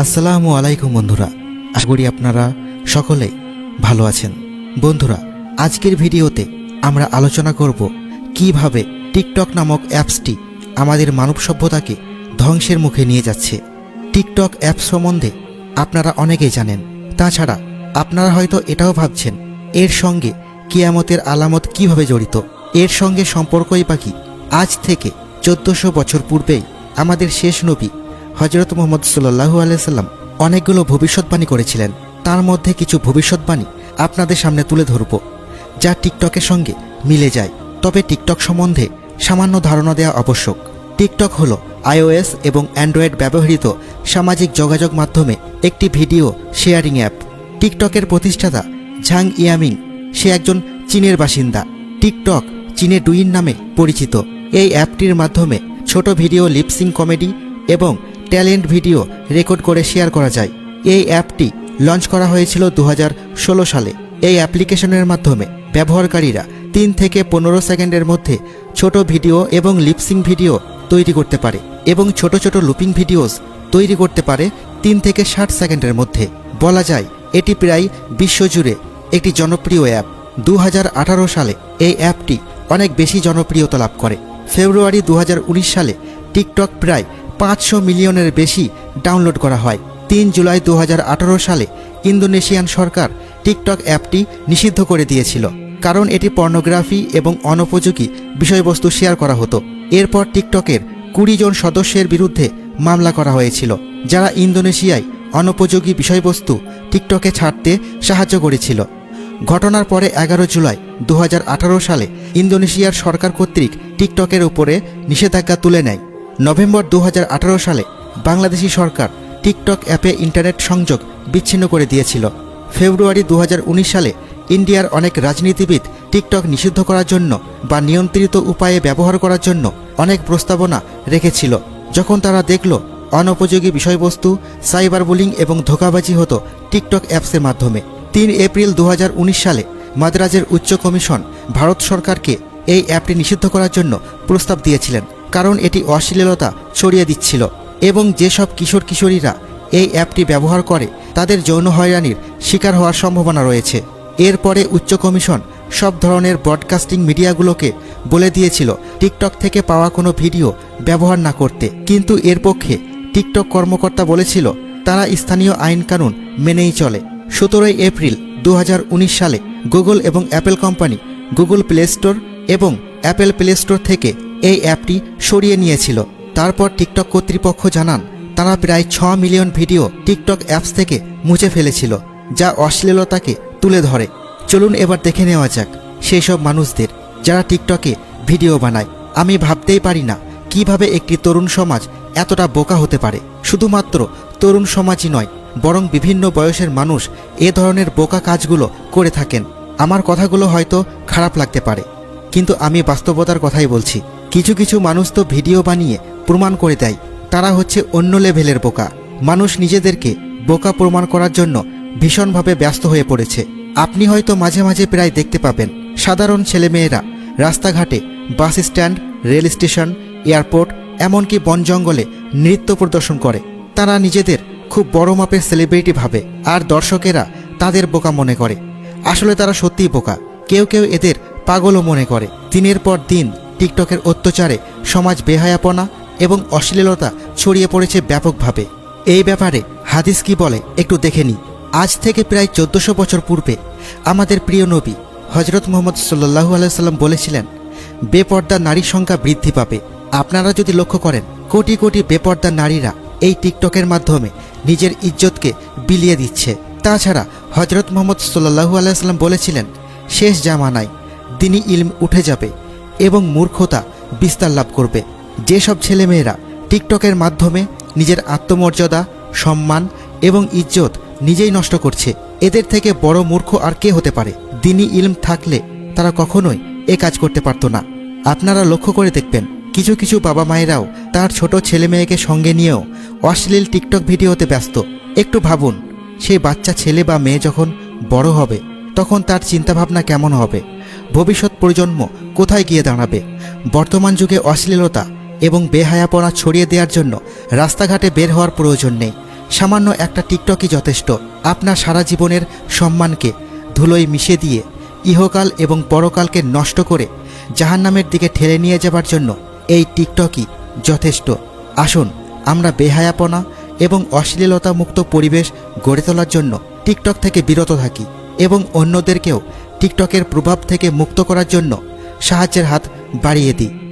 আসসালামু আলাইকুম বন্ধুরা, আশা করি আপনারা সকলেই ভালো আছেন। বন্ধুরা, আজকের ভিডিওতে আমরা আলোচনা করব কিভাবে টিকটক নামক অ্যাপসটি আমাদের মানব সভ্যতাকে ধ্বংসের মুখে নিয়ে যাচ্ছে। টিকটক অ্যাপস সম্বন্ধে আপনারা অনেকেই জানেন, তাছাড়া আপনারা হয়তো এটাও ভাবছেন এর সঙ্গে কিয়ামতের আলামত কিভাবে জড়িত, এর সঙ্গে সম্পর্কই বাকি। আজ থেকে 1400 বছর পূর্বেই আমাদের শেষ নবী হযরত মুহাম্মদ সাল্লাল্লাহু আলাইহি সাল্লাম অনেকগুলো ভবিষ্যৎবাণী করেছিলেন। তার মধ্যে কিছু ভবিষ্যৎবাণী আপনাদের সামনে তুলে ধরব, যা টিকটকের সঙ্গে মিলে যায়। তবে টিকটক সম্বন্ধে সামান্য ধারণা দেওয়া আবশ্যক। টিকটক হলো iOS এবং অ্যান্ড্রয়েড ব্যবহৃত সামাজিক যোগাযোগ মাধ্যমে একটি ভিডিও শেয়ারিং অ্যাপ। টিকটকের প্রতিষ্ঠাতা ঝাং ইয়ামিং, সে একজন চীনের বাসিন্দা। টিকটক চীনে ডুইন নামে পরিচিত। এই অ্যাপটির মাধ্যমে ছোট ভিডিও, লিপসিং কমেডি এবং ট্যালেন্ট ভিডিও রেকর্ড করে শেয়ার করা যায়। এই অ্যাপটি লঞ্চ করা হয়েছিল 2016 সালে। এই অ্যাপ্লিকেশনের মাধ্যমে ব্যবহারকারীরা 3 থেকে 15 সেকেন্ডের মধ্যে ছোট ভিডিও এবং লিপসিং ভিডিও তৈরি করতে পারে এবং ছোট ছোট লুপিং ভিডিওস তৈরি করতে পারে 3 থেকে 60 সেকেন্ডের মধ্যে। বলা যায় এটি প্রায় বিশ্বজুড়ে একটি জনপ্রিয় অ্যাপ। 2018 সালে এই অ্যাপটি অনেক বেশি জনপ্রিয়তা লাভ করে। ফেব্রুয়ারি 2019 সালে টিকটক প্রায় 500 মিলিয়নের বেশি ডাউনলোড করা হয়। 3 জুলাই 2018 সালে ইন্দোনেশিয়ান সরকার টিকটক অ্যাপটি নিষিদ্ধ করে দিয়েছিল, কারণ এটি পর্নোগ্রাফি এবং অনুপযোগী বিষয়বস্তু শেয়ার করা হতো। এরপর টিকটকের 20 জন সদস্যের বিরুদ্ধে মামলা করা হয়েছিল, যারা ইন্দোনেশিয়ায় অনুপযোগী বিষয়বস্তু টিকটকে ছাড়তে সাহায্য করেছিল। ঘটনার পরে 11 জুলাই 2018 সালে ইন্দোনেশিয়ার সরকার কর্তৃক টিকটকের উপরে নিষেধাজ্ঞা তুলে নেয়। নভেম্বর 2018 সালে বাংলাদেশি সরকার টিকটক অ্যাপে ইন্টারনেট সংযোগ বিচ্ছিন্ন করে দিয়েছিল। ফেব্রুয়ারি 2019 সালে ইন্ডিয়ার অনেক রাজনীতিবিদ টিকটক নিষিদ্ধ করার জন্য বা নিয়ন্ত্রিত উপায়ে ব্যবহার করার জন্য অনেক প্রস্তাবনা রেখেছিল, যখন তারা দেখল অনুপযোগী বিষয়বস্তু, সাইবার বুলিং এবং ধোঁকাবাজি হতো টিকটক অ্যাপসের মাধ্যমে। 3 এপ্রিল 2019 সালে মাদ্রাজের উচ্চ কমিশন ভারত সরকারকে এই অ্যাপটি নিষিদ্ধ করার জন্য প্রস্তাব দিয়েছিলেন, কারণ এটি অশ্লীলতা ছড়িয়ে দিচ্ছিল এবং যেসব কিশোর কিশোরীরা এই অ্যাপটি ব্যবহার করে তাদের যৌন হয়রানির শিকার হওয়ার সম্ভাবনা রয়েছে। এরপরে উচ্চ কমিশন সব ধরনের ব্রডকাস্টিং মিডিয়াগুলোকে বলে দিয়েছিল টিকটক থেকে পাওয়া কোনো ভিডিও ব্যবহার না করতে, কিন্তু এর পক্ষে টিকটক কর্মকর্তা বলেছিল তারা স্থানীয় আইন কানুন মেনেই চলে। 17 এপ্রিল 2019 সালে গুগল এবং Apple company Google play store এবং অ্যাপেল প্লে স্টোর থেকে এই অ্যাপটি সরিয়ে নিয়েছিল। তারপর টিকটক কর্তৃপক্ষ জানান তারা প্রায় 6 মিলিয়ন ভিডিও টিকটক অ্যাপস থেকে মুছে ফেলেছিল, যা অশ্লীলতাকে তুলে ধরে। চলুন এবার দেখে নেওয়া যাক সেই সব মানুষদের যারা টিকটকে ভিডিও বানায়। আমি ভাবতেই পারি না কিভাবে একটি তরুণ সমাজ এতটা বোকা হতে পারে। শুধুমাত্র তরুণ সমাজই নয়, বরং বিভিন্ন বয়সের মানুষ এ ধরনের বোকা কাজগুলো করে থাকেন। আমার কথাগুলো হয়তো খারাপ লাগতে পারে, কিন্তু আমি বাস্তবতার কথাই বলছি। কিছু কিছু মানুষ তো ভিডিও বানিয়ে প্রমাণ করে দেয় তারা হচ্ছে অন্য লেভেলের বোকা। মানুষ নিজেদেরকে বোকা প্রমাণ করার জন্য ভীষণভাবে ব্যস্ত হয়ে পড়েছে। আপনি হয়তো মাঝে মাঝে প্রায় দেখতে পাবেন সাধারণ ছেলেমেয়েরা রাস্তাঘাটে, bus stand, rail station, airport, এমনকি বন জঙ্গলে নৃত্য প্রদর্শন করে। তারা নিজেদের খুব বড় মাপের সেলিব্রিটি ভাবে, আর দর্শকেরা তাদের বোকা মনে করে। আসলে তারা সত্যিই বোকা। কেউ কেউ এদের পাগলও মনে করে। দিনের পর দিন টিকটকের অত্যাচারে সমাজ বেহায়াপনা এবং অশ্লীলতা ছড়িয়ে পড়েছে ব্যাপকভাবে। এই ব্যাপারে হাদিস কি বলে একটু দেখে নিই। আজ থেকে প্রায় 1400 বছর পূর্বে আমাদের প্রিয় নবী হযরত মুহাম্মদ সাল্লাল্লাহু আলাইহি সাল্লাম বলেছিলেন, বেপর্দা নারীর সংখ্যা বৃদ্ধি পাবে। আপনারা যদি লক্ষ্য করেন, কোটি কোটি বেপর্দা নারীরা এই টিকটকের মাধ্যমে নিজের ইজ্জতকে বিলিয়ে দিচ্ছে। তাছাড়া হযরত মুহাম্মদ সাল্লাল্লাহু আলাইহি সাল্লাম বলেছিলেন, শেষ জামানায় দ্বীনি ইলম উঠে যাবে এবং মূর্খতা বিস্তার লাভ করবে। যেসব ছেলেমেয়েরা টিকটকের মাধ্যমে নিজের আত্মমর্যাদা, সম্মান এবং ইজ্জত নিজেই নষ্ট করছে, এদের থেকে বড় মূর্খ আর কে হতে পারে? দ্বীনি ইলম থাকলে তারা কখনোই এ কাজ করতে পারত না। আপনারা লক্ষ্য করে দেখবেন, কিছু কিছু বাবা মায়েরাও তার ছোট ছেলে মেয়েকে সঙ্গে নিয়েও অশ্লীল টিকটক ভিডিওতে ব্যস্ত। একটু ভাবুন, সেই বাচ্চা ছেলে বা মেয়ে যখন বড় হবে তখন তার চিন্তাভাবনা কেমন হবে? ভবিষ্যৎ প্রজন্ম কোথায় গিয়ে দাঁড়াবে? বর্তমান যুগে অশ্লীলতা এবং বেহায়াপনা ছড়িয়ে দেওয়ার জন্য রাস্তাঘাটে বের হওয়ার প্রয়োজন নেই। সামান্য একটা টিকটকই যথেষ্ট আপনার সারা জীবনের সম্মানকে ধুলোয় মিশিয়ে দিয়ে ইহকাল এবং পরকালকে নষ্ট করে জাহান্নামের দিকে ঠেলে নিয়ে যাবার জন্য এই টিকটকই যথেষ্ট। আসুন আমরা বেহায়াপনা এবং অশ্লীলতা মুক্ত পরিবেশ গড়ে তোলার জন্য টিকটক থেকে বিরত থাকি এবং অন্যদেরকেও টিকটকের প্রভাব থেকে মুক্ত করার জন্য সাহায্যের হাত বাড়িয়ে দিই।